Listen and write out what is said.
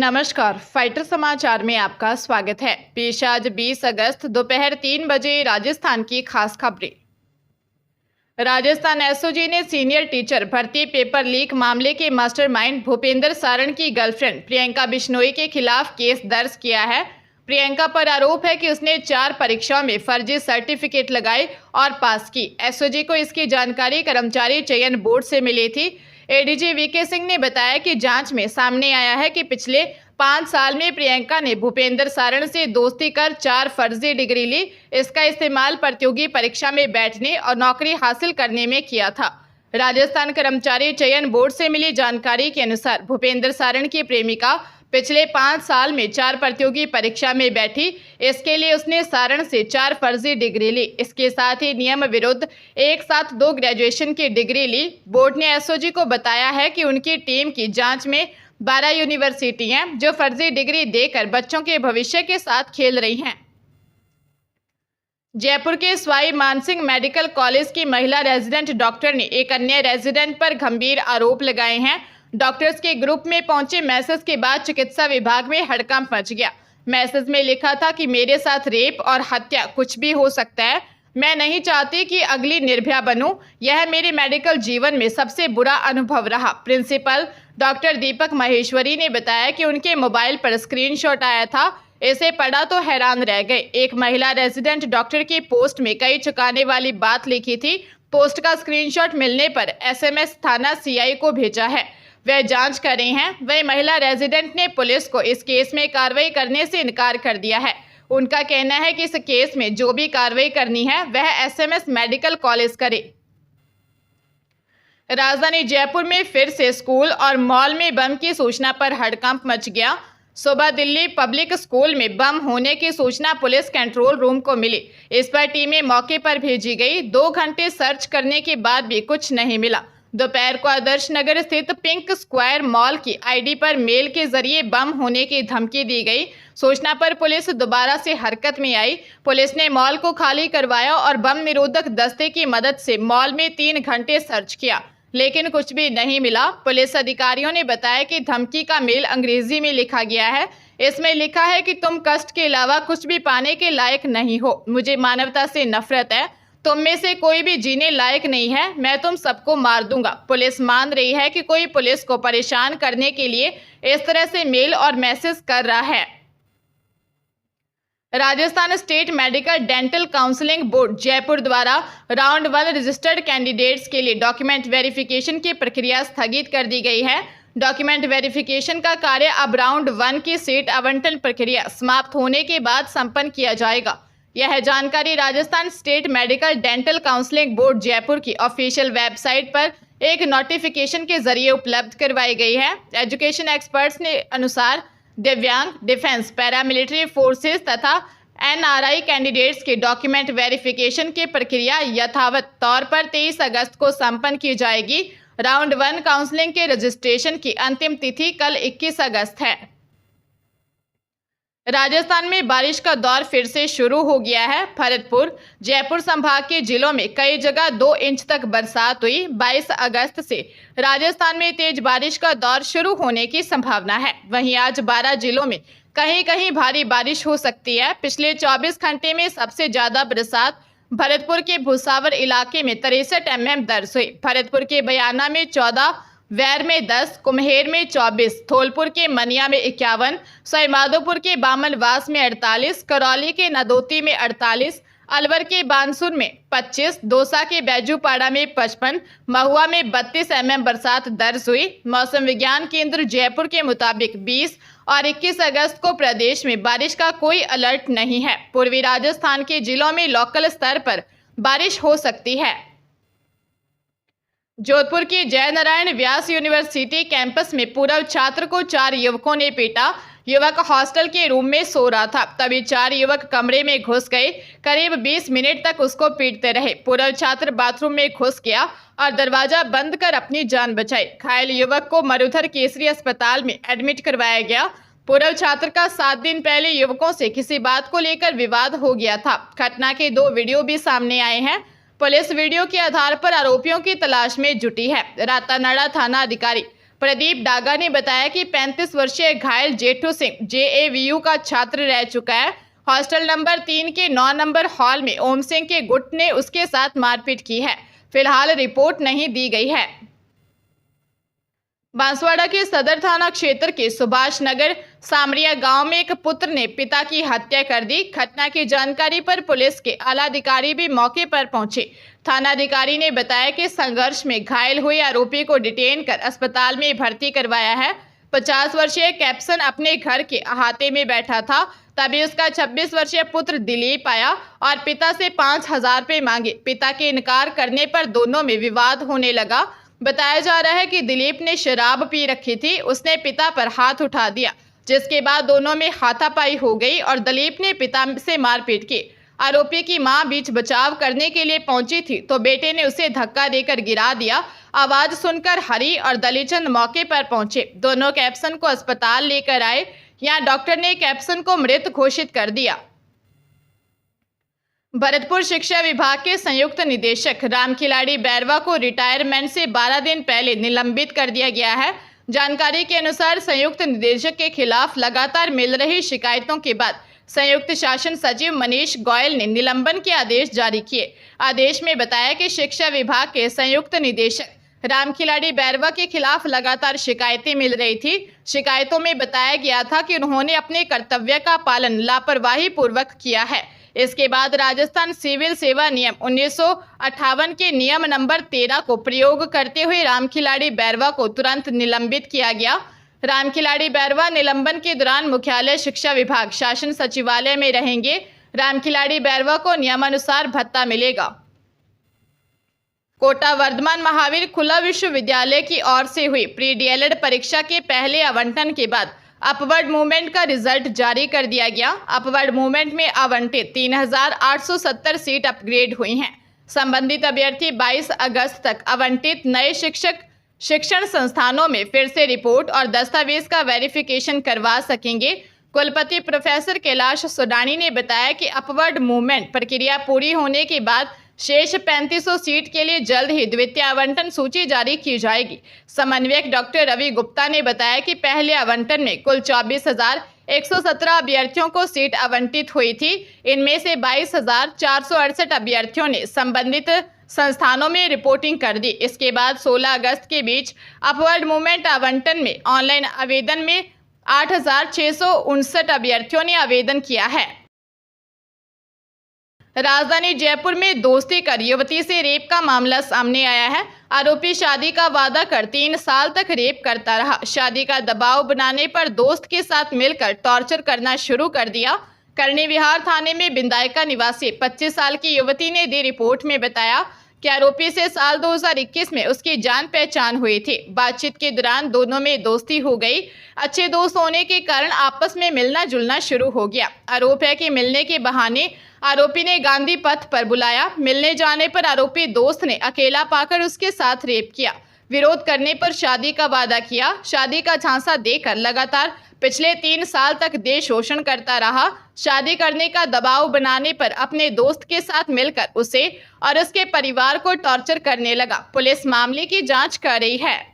नमस्कार, फाइटर समाचार में आपका स्वागत है। पेश आज 20 अगस्त दोपहर 3 बजे राजस्थान की खास खबरें। राजस्थान एसओजी ने सीनियर टीचर भर्ती पेपर लीक मामले के मास्टरमाइंड भूपेंद्र सारण की गर्लफ्रेंड प्रियंका बिश्नोई के खिलाफ केस दर्ज किया है। प्रियंका पर आरोप है कि उसने 4 परीक्षाओं में फर्जी सर्टिफिकेट लगाए और पास की। एसओजी को इसकी जानकारी कर्मचारी चयन बोर्ड से मिली थी। एडीजी वीके सिंह ने बताया कि जांच में सामने आया है कि पिछले 5 साल में प्रियंका ने भूपेंद्र सारण से दोस्ती कर 4 फर्जी डिग्री ली। इसका इस्तेमाल प्रतियोगी परीक्षा में बैठने और नौकरी हासिल करने में किया था। राजस्थान कर्मचारी चयन बोर्ड से मिली जानकारी के अनुसार भूपेंद्र सारण की प्रेमिका पिछले 5 साल में 4 प्रतियोगी परीक्षा में बैठी। इसके लिए उसने सारण से 4 फर्जी डिग्री ली। इसके साथ ही नियम विरुद्ध एक साथ 2 ग्रेजुएशन की डिग्री ली। बोर्ड ने एसओजी को बताया है कि उनकी टीम की जांच में 12 यूनिवर्सिटी हैं जो फर्जी डिग्री देकर बच्चों के भविष्य के साथ खेल रही हैं। जयपुर के सवाई मानसिंह मेडिकल कॉलेज की महिला रेजिडेंट डॉक्टर ने एक अन्य रेजिडेंट पर गंभीर आरोप लगाए हैं। डॉक्टर्स के ग्रुप में पहुंचे मैसेज के बाद चिकित्सा विभाग में हड़कंप मच गया। मैसेज में लिखा था कि मेरे साथ रेप और हत्या कुछ भी हो सकता है। मैं नहीं चाहती कि अगली निर्भया बनूं। यह मेरे मेडिकल जीवन में सबसे बुरा अनुभव रहा। प्रिंसिपल डॉक्टर दीपक महेश्वरी ने बताया कि उनके मोबाइल पर स्क्रीनशॉट आया था। इसे पढ़ा तो हैरान रह गए। एक महिला रेजिडेंट डॉक्टर की पोस्ट में कई चौंकाने वाली बात लिखी थी। पोस्ट का स्क्रीनशॉट मिलने पर एसएमएस थाना सीआई को भेजा है। वह जांच कर रहे हैं। वह महिला रेजिडेंट ने पुलिस को इस केस में कार्रवाई करने से इनकार कर दिया है। उनका कहना है कि इस केस में जो भी कार्रवाई करनी है वह एसएमएस मेडिकल कॉलेज करे। राजधानी जयपुर में फिर से स्कूल और मॉल में बम की सूचना पर हड़कंप मच गया। सुबह दिल्ली पब्लिक स्कूल में बम होने की सूचना पुलिस कंट्रोल रूम को मिली। इस पर टीमें मौके पर भेजी गई। 2 घंटे सर्च करने के बाद भी कुछ नहीं मिला। दोपहर को आदर्श नगर स्थित पिंक स्क्वायर मॉल की आईडी पर मेल के जरिए बम होने की धमकी दी गई। सूचना पर पुलिस दोबारा से हरकत में आई। पुलिस ने मॉल को खाली करवाया और बम निरोधक दस्ते की मदद से मॉल में 3 घंटे सर्च किया, लेकिन कुछ भी नहीं मिला। पुलिस अधिकारियों ने बताया कि धमकी का मेल अंग्रेजी में लिखा गया है। इसमें लिखा है कि तुम कष्ट के अलावा कुछ भी पाने के लायक नहीं हो। मुझे मानवता से नफरत है। तुम में से कोई भी जीने लायक नहीं है। मैं तुम सबको मार दूंगा। पुलिस मान रही है कि कोई पुलिस को परेशान करने के लिए इस तरह से मेल और मैसेज कर रहा है। Rajasthan state medical dental counselling board Jaipur द्वारा राउंड 1 रजिस्टर्ड कैंडिडेट्स के लिए डॉक्यूमेंट वेरिफिकेशन की प्रक्रिया स्थगित कर दी गई है। डॉक्यूमेंट वेरिफिकेशन का कार्य अब राउंड 1 की सीट आवंटन प्रक्रिया समाप्त होने के बाद संपन्न किया जाएगा। यह जानकारी Rajasthan state medical dental counselling board Jaipur की ऑफिशियल वेबसाइट पर एक नोटिफिकेशन के जरिए उपलब्ध करवाई गई है। एजुकेशन एक्सपर्ट्स ने अनुसार दिव्यांग, डिफेंस, पैरामिलिट्री फोर्सेस तथा एनआरआई कैंडिडेट्स के डॉक्यूमेंट वेरिफिकेशन की प्रक्रिया यथावत तौर पर 23 अगस्त को संपन्न की जाएगी। राउंड 1 काउंसलिंग के रजिस्ट्रेशन की अंतिम तिथि कल 21 अगस्त है। राजस्थान में बारिश का दौर फिर से शुरू हो गया है। भरतपुर, जयपुर संभाग के जिलों में कई जगह 2 इंच तक बरसात हुई। 22 अगस्त से राजस्थान में तेज बारिश का दौर शुरू होने की संभावना है। वहीं आज 12 जिलों में कहीं कहीं भारी बारिश हो सकती है। पिछले 24 घंटे में सबसे ज्यादा बरसात भरतपुर के भुसावर इलाके में 63 mm दर्ज हुई। भरतपुर के बयाना में 14, वैर में 10, कुम्हेर में 24, धौलपुर के मनिया में 51, सवाईमाधोपुर के बामनवास में 48, करौली के नदौती में 48, अलवर के बानसूर में 25, दौसा के बैजूपाड़ा में 55, महुआ में 32 mm बरसात दर्ज हुई। मौसम विज्ञान केंद्र जयपुर के मुताबिक 20 और 21 अगस्त को प्रदेश में बारिश का कोई अलर्ट नहीं है। पूर्वी राजस्थान के जिलों में लोकल स्तर पर बारिश हो सकती है। जोधपुर की जयनारायण व्यास यूनिवर्सिटी कैंपस में पूर्व छात्र को 4 युवकों ने पीटा। युवक हॉस्टल के रूम में सो रहा था, तभी 4 युवक कमरे में घुस गए। करीब 20 मिनट तक उसको पीटते रहे। पूर्व छात्र बाथरूम में घुस गया और दरवाजा बंद कर अपनी जान बचाई। घायल युवक को मरुधर केसरी अस्पताल में एडमिट करवाया गया। पूर्व छात्र का 7 दिन पहले युवकों से किसी बात को लेकर विवाद हो गया था। घटना के 2 वीडियो भी सामने आए हैं। पुलिस वीडियो के आधार पर आरोपियों की तलाश में जुटी है। रातानाडा थाना अधिकारी प्रदीप डागा ने बताया कि 35 वर्षीय घायल जेठू सिंह JAVU का छात्र रह चुका है। हॉस्टल नंबर 3 के 9 नंबर हॉल में ओम सिंह के गुट ने उसके साथ मारपीट की है। फिलहाल रिपोर्ट नहीं दी गई है। बांसवाड़ा के सदर थाना क्षेत्र के सुभाष नगर सामरिया गांव में एक पुत्र ने पिता की हत्या कर दी। घटना की जानकारी पर पुलिस के आला अधिकारी भी मौके पर पहुंचे। थानाधिकारी ने बताया कि संघर्ष में घायल हुए आरोपी को डिटेन कर अस्पताल में भर्ती करवाया है। 50 वर्षीय कैप्सन अपने घर के अहाते में बैठा था, तभी उसका 26 वर्षीय पुत्र दिलीप आया और पिता से 5,000 रुपये मांगे। पिता के इनकार करने पर दोनों में विवाद होने लगा। बताया जा रहा है कि दिलीप ने शराब पी रखी थी, उसने पिता पर हाथ उठा दिया, जिसके बाद दोनों में हाथापाई हो गई और दिलीप ने पिता से मारपीट की। आरोपी की मां बीच बचाव करने के लिए पहुंची थी तो बेटे ने उसे धक्का देकर गिरा दिया। आवाज सुनकर हरी और दलीचंद मौके पर पहुंचे। दोनों कैप्सन को अस्पताल लेकर आए। यहां डॉक्टर ने कैप्सन को मृत घोषित कर दिया। भरतपुर शिक्षा विभाग के संयुक्त निदेशक रामखिलाड़ी बैरवा को रिटायरमेंट से 12 दिन पहले निलंबित कर दिया गया है। जानकारी के अनुसार संयुक्त निदेशक के खिलाफ लगातार मिल रही शिकायतों के बाद संयुक्त शासन सचिव मनीष गोयल ने निलंबन के आदेश जारी किए। आदेश में बताया कि शिक्षा विभाग के संयुक्त निदेशक रामखिलाड़ी बैरवा के खिलाफ लगातार शिकायतें मिल रही थी। शिकायतों में बताया गया था कि उन्होंने अपने कर्तव्य का पालन लापरवाही पूर्वक किया है। इसके बाद राजस्थान सिविल सेवा नियम 1958 के नियम नंबर 13 को प्रयोग करते हुए रामखिलाड़ी बैरवा को तुरंत निलंबित किया गया। रामखिलाड़ी बैरवा निलंबन के दौरान मुख्यालय शिक्षा विभाग शासन सचिवालय में रहेंगे। रामखिलाड़ी बैरवा को नियमानुसार भत्ता मिलेगा। कोटा वर्धमान महावीर खुला विश्वविद्यालय की ओर से हुई प्री DLED परीक्षा के पहले आवंटन के बाद अपवर्ड मूवमेंट का रिजल्ट जारी कर दिया गया। अपवर्ड मूवमेंट में आवंटित 3,870 सीट अपग्रेड हुई हैं। संबंधित अभ्यर्थी 22 अगस्त तक आवंटित नए शिक्षण संस्थानों में फिर से रिपोर्ट और दस्तावेज का वेरिफिकेशन करवा सकेंगे। कुलपति प्रोफेसर कैलाश सोडानी ने बताया कि अपवर्ड मूवमेंट प्रक्रिया पूरी होने के बाद शेष 3500 सीट के लिए जल्द ही द्वितीय आवंटन सूची जारी की जाएगी। समन्वयक डॉक्टर रवि गुप्ता ने बताया कि पहले आवंटन में कुल 24,117 अभ्यर्थियों को सीट आवंटित हुई थी। इनमें से 22,468 अभ्यर्थियों ने संबंधित संस्थानों में रिपोर्टिंग कर दी। इसके बाद 16 अगस्त के बीच अपवर्ड मूवमेंट आवंटन में ऑनलाइन आवेदन में 8,659 अभ्यर्थियों ने आवेदन किया है। राजधानी जयपुर में दोस्ती कर युवती से रेप का मामला सामने आया है। आरोपी शादी का वादा कर 3 साल तक रेप करता रहा। शादी का दबाव बनाने पर दोस्त के साथ मिलकर टॉर्चर करना शुरू कर दिया। करनी विहार थाने में बिंदायका निवासी 25 साल की युवती ने दी रिपोर्ट में बताया कि आरोपी से साल 2021 में उसकी जान पहचान हुई थी। बातचीत के दौरान दोनों में दोस्ती हो गई। अच्छे दोस्त होने के कारण आपस में मिलना जुलना शुरू हो गया। आरोप है कि मिलने के बहाने आरोपी ने गांधी पथ पर बुलाया। मिलने जाने पर आरोपी दोस्त ने अकेला पाकर उसके साथ रेप किया। विरोध करने पर शादी का वादा किया। शादी का झांसा देकर लगातार पिछले 3 साल तक देह शोषण करता रहा। शादी करने का दबाव बनाने पर अपने दोस्त के साथ मिलकर उसे और उसके परिवार को टॉर्चर करने लगा। पुलिस मामले की जांच कर रही है।